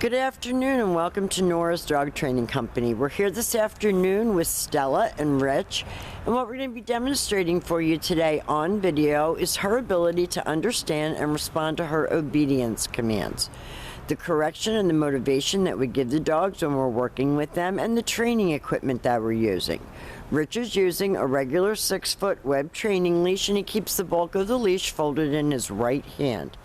Good afternoon and welcome to Nora's Dog Training Company. We're here this afternoon with Stella and Rich, and what we're going to be demonstrating for you today on video is her ability to understand and respond to her obedience commands. The correction and the motivation that we give the dogs when we're working with them, and the training equipment that we're using. Rich is using a regular 6-foot web training leash, and he keeps the bulk of the leash folded in his right hand.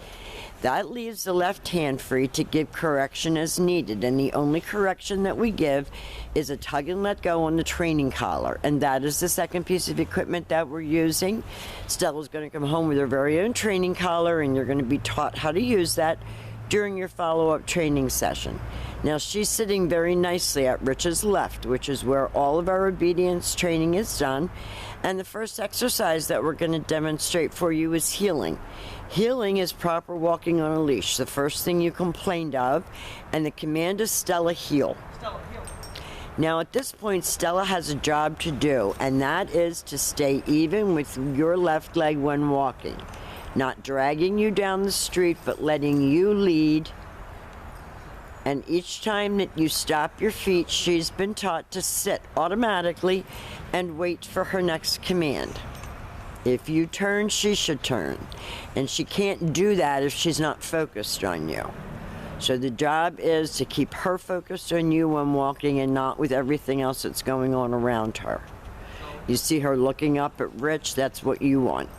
That leaves the left hand free to give correction as needed, and the only correction that we give is a tug and let go on the training collar, and that is the second piece of equipment that we're using. Stella's going to come home with her very own training collar, and you're going to be taught how to use that during your follow-up training session. Now she's sitting very nicely at Rich's left, which is where all of our obedience training is done. And the first exercise that we're going to demonstrate for you is heeling. Heeling is proper walking on a leash, the first thing you complained of, and the command is Stella, heel. Stella, heel. Now at this point, Stella has a job to do, and that is to stay even with your left leg when walking. Not dragging you down the street, but letting you lead. And each time that you stop your feet, she's been taught to sit automatically and wait for her next command. If you turn, she should turn. And she can't do that if she's not focused on you. So the job is to keep her focused on you when walking and not with everything else that's going on around her. You see her looking up at Rich, that's what you want.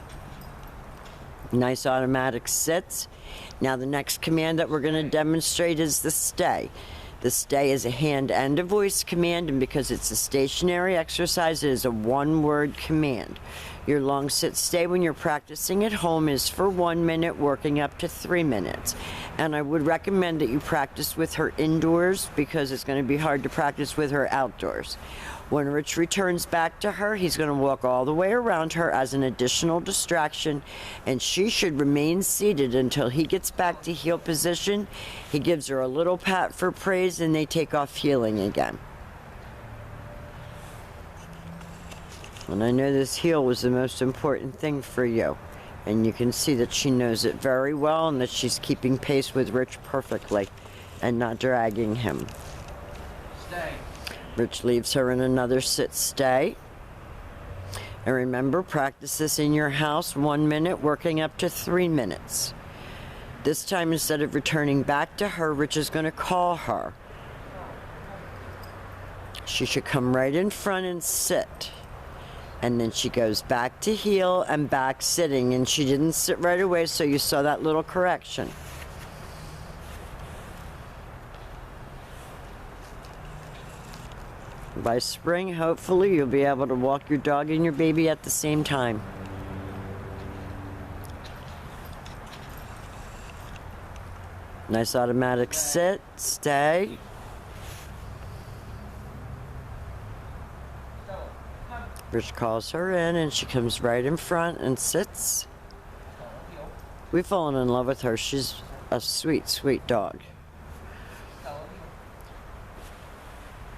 Nice automatic sits. Now the next command that we're going to demonstrate is the stay. The stay is a hand and a voice command, and because it's a stationary exercise, it is a one-word command. Your long sit stay when you're practicing at home is for 1 minute, working up to 3 minutes. And I would recommend that you practice with her indoors because it's going to be hard to practice with her outdoors. When Rich returns back to her, he's going to walk all the way around her as an additional distraction, and she should remain seated until he gets back to heel position. He gives her a little pat for praise, and they take off heeling again. And I know this heel was the most important thing for you, and you can see that she knows it very well and that she's keeping pace with Rich perfectly and not dragging him. Stay. Rich leaves her in another sit stay. And remember, practice this in your house, 1 minute, working up to 3 minutes. This time, instead of returning back to her, Rich is going to call her. She should come right in front and sit. And then she goes back to heel and back sitting. And she didn't sit right away, so you saw that little correction. By spring, hopefully, you'll be able to walk your dog and your baby at the same time. Nice automatic sit, stay. Rich calls her in and she comes right in front and sits. We've fallen in love with her. She's a sweet, sweet dog.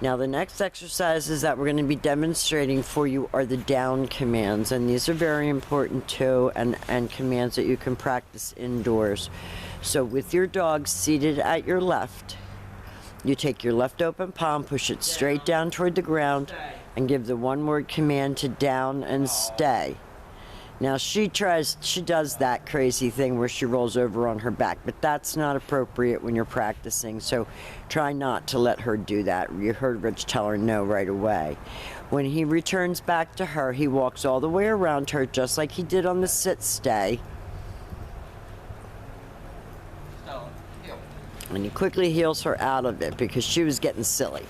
Now the next exercises that we're going to be demonstrating for you are the down commands, and these are very important too, and commands that you can practice indoors. So with your dog seated at your left, you take your left open palm, push it straight down toward the ground, and give the one-word command to down and stay. Now she does that crazy thing where she rolls over on her back, but that's not appropriate when you're practicing, so try not to let her do that. You heard Rich tell her no right away. When he returns back to her, he walks all the way around her just like he did on the sit stay. And he quickly heels her out of it because she was getting silly.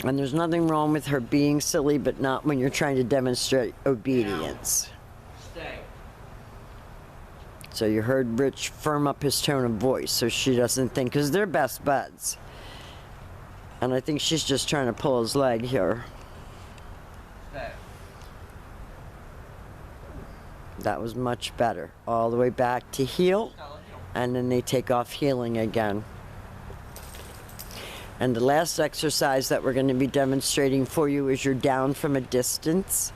And there's nothing wrong with her being silly, but not when you're trying to demonstrate obedience. Stay. So you heard Rich firm up his tone of voice so she doesn't think, because they're best buds. And I think she's just trying to pull his leg here. Stay. That was much better. All the way back to heel, and then they take off heeling again. And the last exercise that we're going to be demonstrating for you is your down from a distance.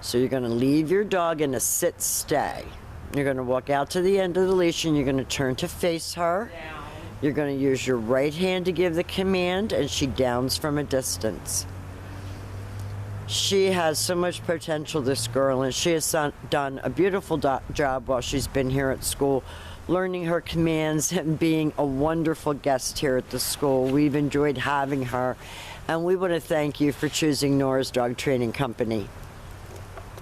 So you're going to leave your dog in a sit stay. You're going to walk out to the end of the leash and you're going to turn to face her. Down. You're going to use your right hand to give the command, and she downs from a distance. She has so much potential, this girl, and she has done a beautiful job while she's been here at school, learning her commands and being a wonderful guest here at the school. We've enjoyed having her, and we want to thank you for choosing Nora's Dog Training Company.